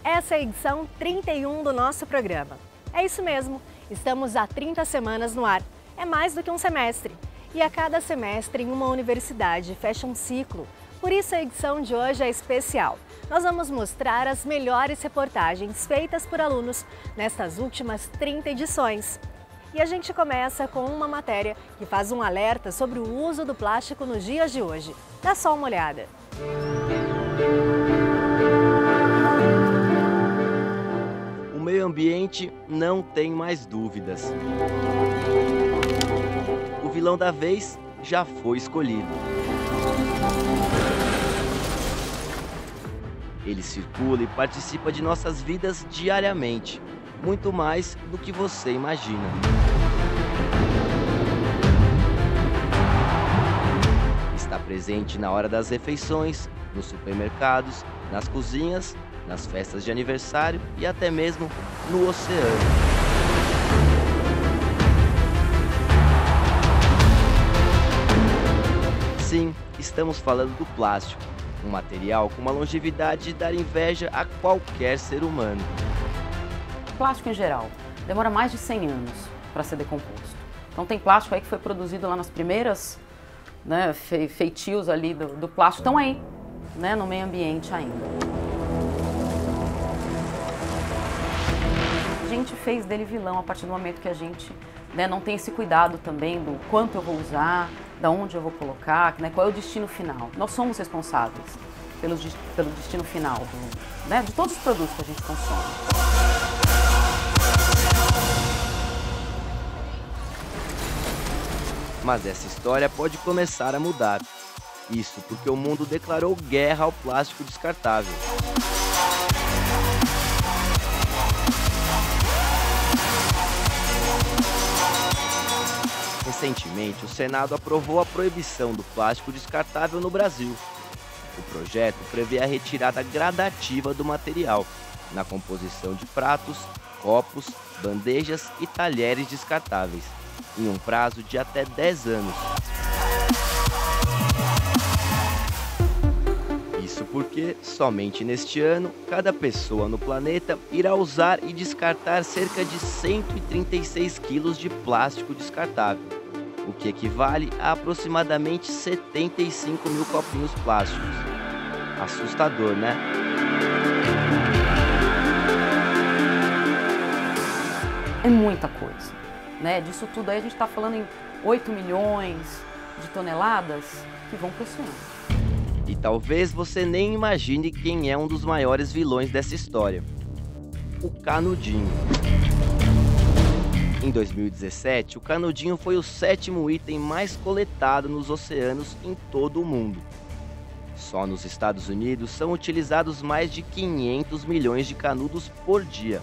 Essa é a edição 31 do nosso programa. É isso mesmo, estamos há 30 semanas no ar. É mais do que um semestre. E a cada semestre em uma universidade fecha um ciclo. Por isso a edição de hoje é especial. Nós vamos mostrar as melhores reportagens feitas por alunos nestas últimas 30 edições. E a gente começa com uma matéria que faz um alerta sobre o uso do plástico nos dias de hoje. Dá só uma olhada. O meio ambiente não tem mais dúvidas. O vilão da vez já foi escolhido. Ele circula e participa de nossas vidas diariamente, muito mais do que você imagina. Está presente na hora das refeições, nos supermercados, nas cozinhas, nas festas de aniversário e até mesmo no oceano. Sim, estamos falando do plástico, um material com uma longevidade de dar inveja a qualquer ser humano. O plástico em geral demora mais de 100 anos para ser decomposto. Então tem plástico aí que foi produzido lá nas primeiras feitios ali do plástico, estão aí, no meio ambiente ainda. A gente fez dele vilão a partir do momento que a gente não tem esse cuidado também do quanto eu vou usar, da onde eu vou colocar, qual é o destino final. Nós somos responsáveis pelo destino final de todos os produtos que a gente consome. Mas essa história pode começar a mudar. Isso porque o mundo declarou guerra ao plástico descartável. Recentemente, o Senado aprovou a proibição do plástico descartável no Brasil. O projeto prevê a retirada gradativa do material, na composição de pratos, copos, bandejas e talheres descartáveis, em um prazo de até 10 anos. Isso porque, somente neste ano, cada pessoa no planeta irá usar e descartar cerca de 136 quilos de plástico descartável, o que equivale a aproximadamente 75 mil copinhos plásticos. Assustador, né? É muita coisa, Disso tudo aí a gente está falando em 8 milhões de toneladas que vão para o oceano. E talvez você nem imagine quem é um dos maiores vilões dessa história: o canudinho. Em 2017, o canudinho foi o 7º item mais coletado nos oceanos em todo o mundo. Só nos Estados Unidos são utilizados mais de 500 milhões de canudos por dia.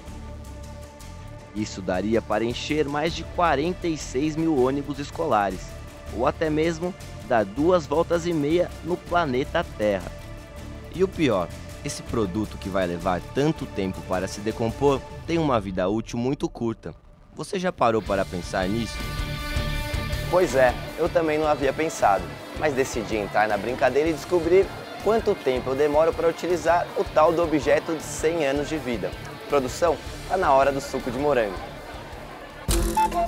Isso daria para encher mais de 46 mil ônibus escolares, ou até mesmo dar 2,5 voltas no planeta Terra. E o pior, esse produto que vai levar tanto tempo para se decompor tem uma vida útil muito curta. Você já parou para pensar nisso? Pois é, eu também não havia pensado, mas decidi entrar na brincadeira e descobrir quanto tempo eu demoro para utilizar o tal do objeto de 100 anos de vida. Produção, tá na hora do suco de morango.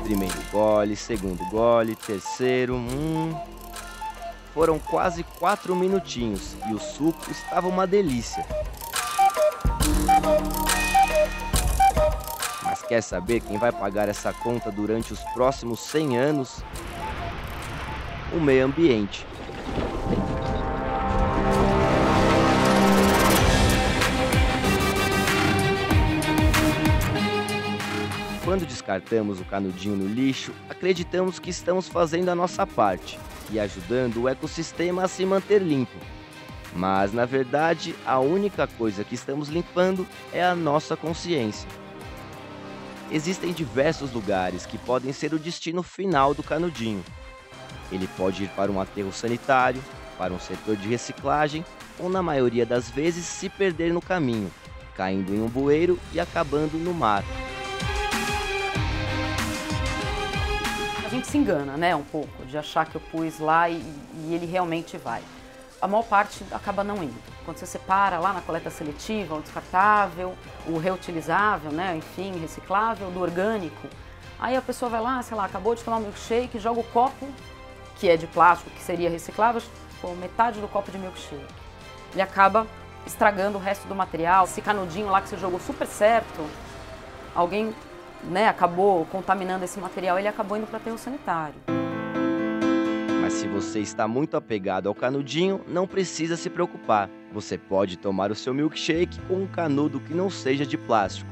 Primeiro gole, segundo gole, terceiro... Foram quase 4 minutinhos e o suco estava uma delícia. Mas quer saber quem vai pagar essa conta durante os próximos 100 anos? O meio ambiente. Quando descartamos o canudinho no lixo, acreditamos que estamos fazendo a nossa parte e ajudando o ecossistema a se manter limpo. Mas, na verdade, a única coisa que estamos limpando é a nossa consciência. Existem diversos lugares que podem ser o destino final do canudinho. Ele pode ir para um aterro sanitário, para um setor de reciclagem ou, na maioria das vezes, se perder no caminho, caindo em um bueiro e acabando no mar. A gente se engana, um pouco, de achar que eu pus lá e ele realmente vai. A maior parte acaba não indo. quando você separa lá na coleta seletiva, o descartável, o reutilizável, né, enfim, reciclável, do orgânico, aí a pessoa vai lá, sei lá, acabou de tomar um milkshake, joga o copo, que é de plástico, que seria reciclável, metade do copo de milkshake. Ele acaba estragando o resto do material. Esse canudinho lá que você jogou super certo, alguém, né, acabou contaminando esse material, ele acabou indo para aterro sanitário. Mas se você está muito apegado ao canudinho, não precisa se preocupar. Você pode tomar o seu milkshake com um canudo que não seja de plástico.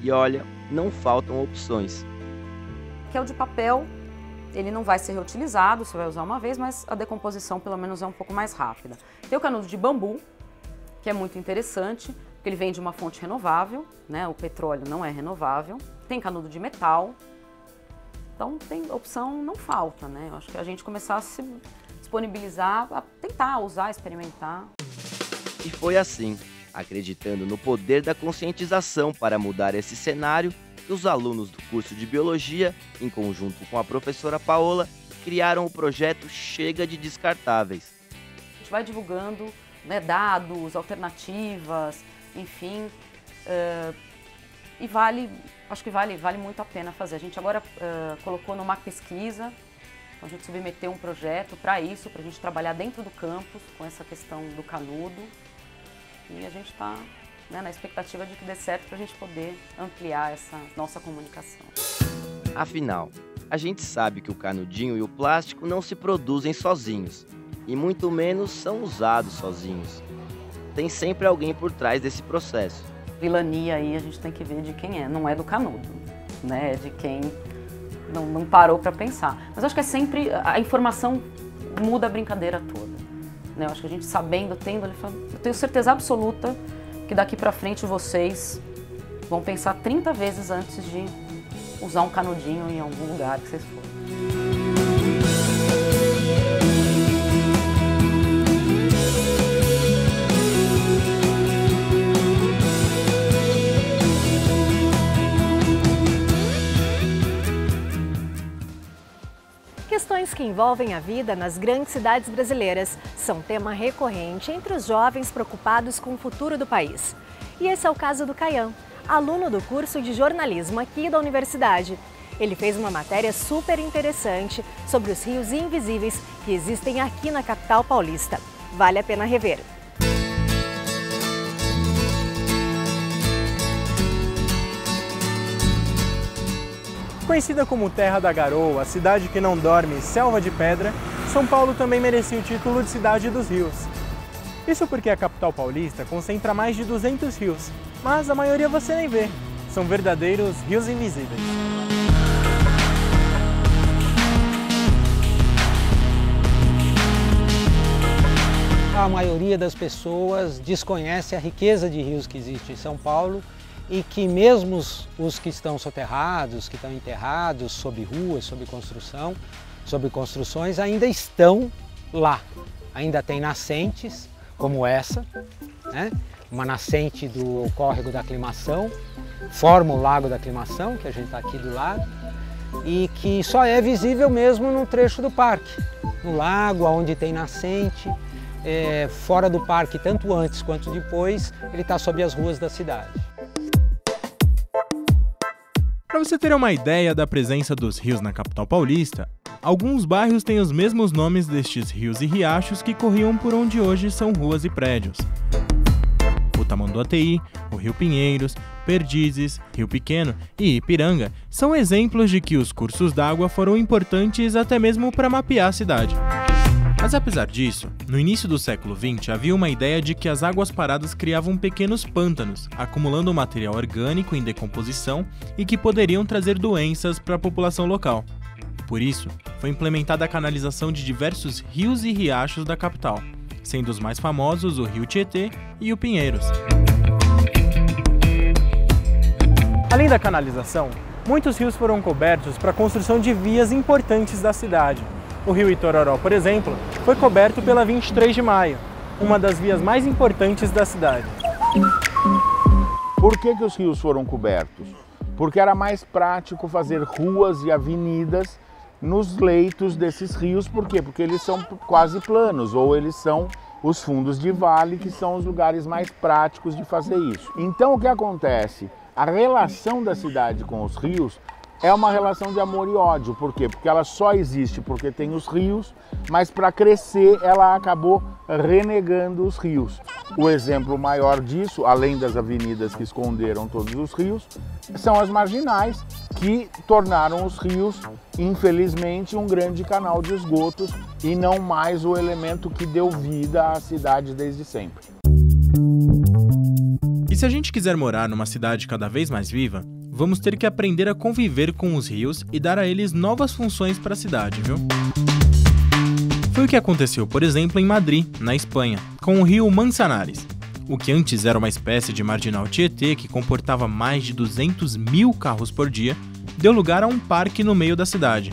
E olha, não faltam opções. Que é o de papel, ele não vai ser reutilizado, você vai usar uma vez, mas a decomposição pelo menos é um pouco mais rápida. Tem o canudo de bambu, que é muito interessante, porque ele vem de uma fonte renovável, né? O petróleo não é renovável. Tem canudo de metal, então tem opção, não falta, né? Eu acho que a gente começar a se disponibilizar, a tentar usar, experimentar. E foi assim, acreditando no poder da conscientização para mudar esse cenário, que os alunos do curso de Biologia, em conjunto com a professora Paola, criaram o projeto Chega de Descartáveis. A gente vai divulgando, né, dados, alternativas, enfim, e acho que vale muito a pena fazer. A gente agora colocou numa pesquisa, então a gente submeteu um projeto para isso, para a gente trabalhar dentro do campus com essa questão do canudo, e a gente está, né, na expectativa de que dê certo para a gente poder ampliar essa nossa comunicação. Afinal, a gente sabe que o canudinho e o plástico não se produzem sozinhos, e muito menos são usados sozinhos. Tem sempre alguém por trás desse processo. Vilania aí a gente tem que ver de quem é, não é do canudo, né? É de quem não parou para pensar. Mas acho que é sempre, a informação muda a brincadeira toda, né? Eu acho que a gente sabendo, tendo, eu tenho certeza absoluta que daqui para frente vocês vão pensar 30 vezes antes de usar um canudinho em algum lugar que vocês forem. Questões que envolvem a vida nas grandes cidades brasileiras são tema recorrente entre os jovens preocupados com o futuro do país. E esse é o caso do Caian, aluno do curso de jornalismo aqui da universidade. Ele fez uma matéria super interessante sobre os rios invisíveis que existem aqui na capital paulista. Vale a pena rever. Conhecida como Terra da Garoa, cidade que não dorme, selva de pedra, São Paulo também merecia o título de Cidade dos Rios. Isso porque a capital paulista concentra mais de 200 rios, mas a maioria você nem vê. São verdadeiros rios invisíveis. A maioria das pessoas desconhece a riqueza de rios que existe em São Paulo e que mesmo os que estão soterrados, que estão enterrados sob ruas, sob construções, ainda estão lá. Ainda tem nascentes, como essa, né? Uma nascente do córrego da Aclimação, forma o Lago da Aclimação, que a gente está aqui do lado, e que só é visível mesmo no trecho do parque, no lago, onde tem nascente. Fora do parque, tanto antes quanto depois, ele está sob as ruas da cidade. Para você ter uma ideia da presença dos rios na capital paulista, alguns bairros têm os mesmos nomes destes rios e riachos que corriam por onde hoje são ruas e prédios. O Tamanduateí, o Rio Pinheiros, Perdizes, Rio Pequeno e Ipiranga são exemplos de que os cursos d'água foram importantes até mesmo para mapear a cidade. Mas apesar disso, no início do século XX havia uma ideia de que as águas paradas criavam pequenos pântanos, acumulando material orgânico em decomposição e que poderiam trazer doenças para a população local. Por isso, foi implementada a canalização de diversos rios e riachos da capital, sendo os mais famosos o Rio Tietê e o Pinheiros. Além da canalização, muitos rios foram cobertos para a construção de vias importantes da cidade. O rio Itororó, por exemplo, foi coberto pela 23 de Maio, uma das vias mais importantes da cidade. Por que os rios foram cobertos? Porque era mais prático fazer ruas e avenidas nos leitos desses rios. Por quê? Porque eles são quase planos ou eles são os fundos de vale, que são os lugares mais práticos de fazer isso. Então o que acontece? A relação da cidade com os rios é uma relação de amor e ódio. Por quê? Porque ela só existe porque tem os rios, mas para crescer ela acabou renegando os rios. O exemplo maior disso, além das avenidas que esconderam todos os rios, são as marginais, que tornaram os rios, infelizmente, um grande canal de esgotos e não mais o elemento que deu vida à cidade desde sempre. E se a gente quiser morar numa cidade cada vez mais viva, vamos ter que aprender a conviver com os rios e dar a eles novas funções para a cidade, viu? Foi o que aconteceu, por exemplo, em Madrid, na Espanha, com o rio Manzanares. O que antes era uma espécie de marginal Tietê que comportava mais de 200 mil carros por dia, deu lugar a um parque no meio da cidade.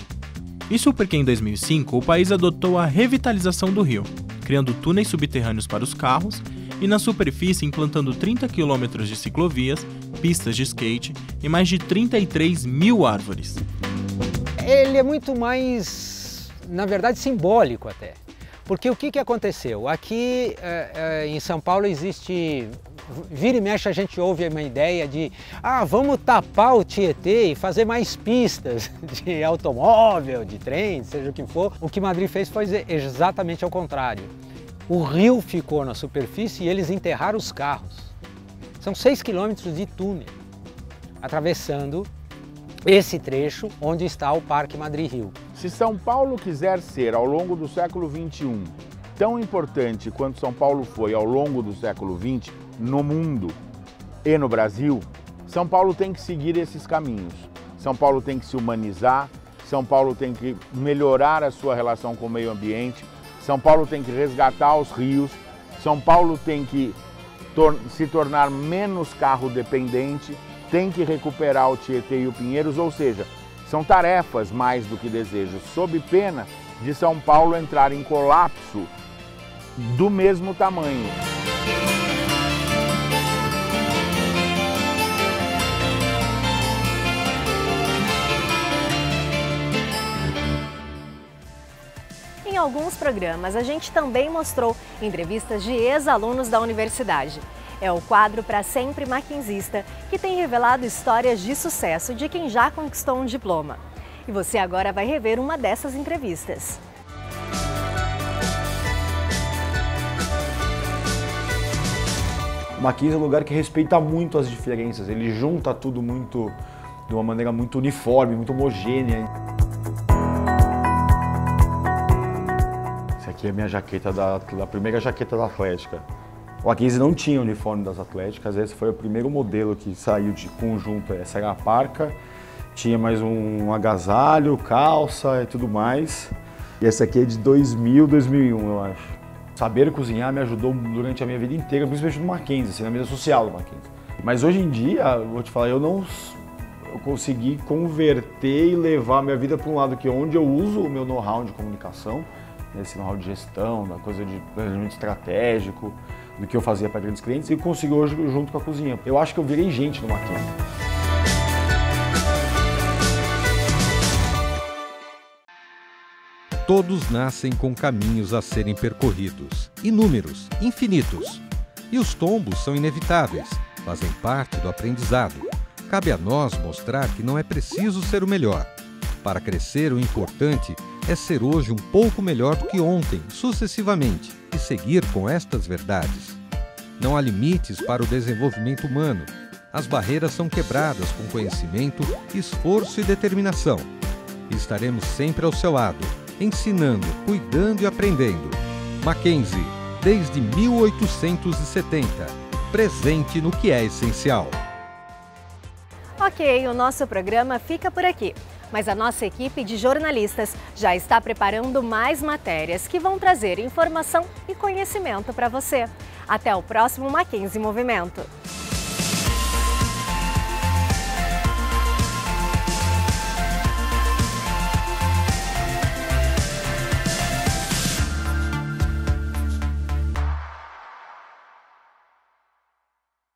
Isso porque em 2005 o país adotou a revitalização do rio, criando túneis subterrâneos para os carros e na superfície implantando 30 quilômetros de ciclovias, pistas de skate e mais de 33 mil árvores. Ele é muito mais, na verdade, simbólico até. Porque o que aconteceu? Aqui em São Paulo existe, vira e mexe a gente ouve uma ideia de vamos tapar o Tietê e fazer mais pistas de automóvel, de trem, seja o que for. O que Madrid fez foi exatamente ao contrário. O rio ficou na superfície e eles enterraram os carros. São 6 quilômetros de túnel, atravessando esse trecho onde está o Parque Madrid-Rio. Se São Paulo quiser ser, ao longo do século XXI, tão importante quanto São Paulo foi ao longo do século XX, no mundo e no Brasil, São Paulo tem que seguir esses caminhos. São Paulo tem que se humanizar, São Paulo tem que melhorar a sua relação com o meio ambiente, São Paulo tem que resgatar os rios, São Paulo tem que se tornar menos carro dependente, tem que recuperar o Tietê e o Pinheiros, ou seja, são tarefas mais do que desejos, sob pena de São Paulo entrar em colapso do mesmo tamanho. Em alguns programas, a gente também mostrou entrevistas de ex-alunos da universidade. É o quadro Pra Sempre Mackenzista, que tem revelado histórias de sucesso de quem já conquistou um diploma. E você agora vai rever uma dessas entrevistas. O Mackenzie é um lugar que respeita muito as diferenças, ele junta tudo muito, de uma maneira muito uniforme, muito homogênea. Essa aqui é a minha jaqueta, da primeira jaqueta da Atlética. O Mackenzie não tinha uniforme das Atléticas, esse foi o primeiro modelo que saiu de conjunto. Essa era a parca, tinha mais um agasalho, calça e tudo mais. E essa aqui é de 2000, 2001, eu acho. Saber cozinhar me ajudou durante a minha vida inteira, principalmente no Mackenzie, assim, na vida social do Mackenzie. Mas hoje em dia, vou te falar, eu consegui converter e levar a minha vida para um lado que onde eu uso o meu know-how de comunicação, esse know-how de gestão, da coisa de planejamento estratégico, do que eu fazia para grandes clientes, e consigo hoje junto com a cozinha. Eu acho que eu virei gente no Mackenzie. Todos nascem com caminhos a serem percorridos, inúmeros, infinitos. E os tombos são inevitáveis, fazem parte do aprendizado. Cabe a nós mostrar que não é preciso ser o melhor. Para crescer, o importante é ser hoje um pouco melhor do que ontem, sucessivamente, e seguir com estas verdades. Não há limites para o desenvolvimento humano. As barreiras são quebradas com conhecimento, esforço e determinação. E estaremos sempre ao seu lado, ensinando, cuidando e aprendendo. Mackenzie, desde 1870, presente no que é essencial. Ok, o nosso programa fica por aqui. Mas a nossa equipe de jornalistas já está preparando mais matérias que vão trazer informação e conhecimento para você. Até o próximo Mackenzie Movimento.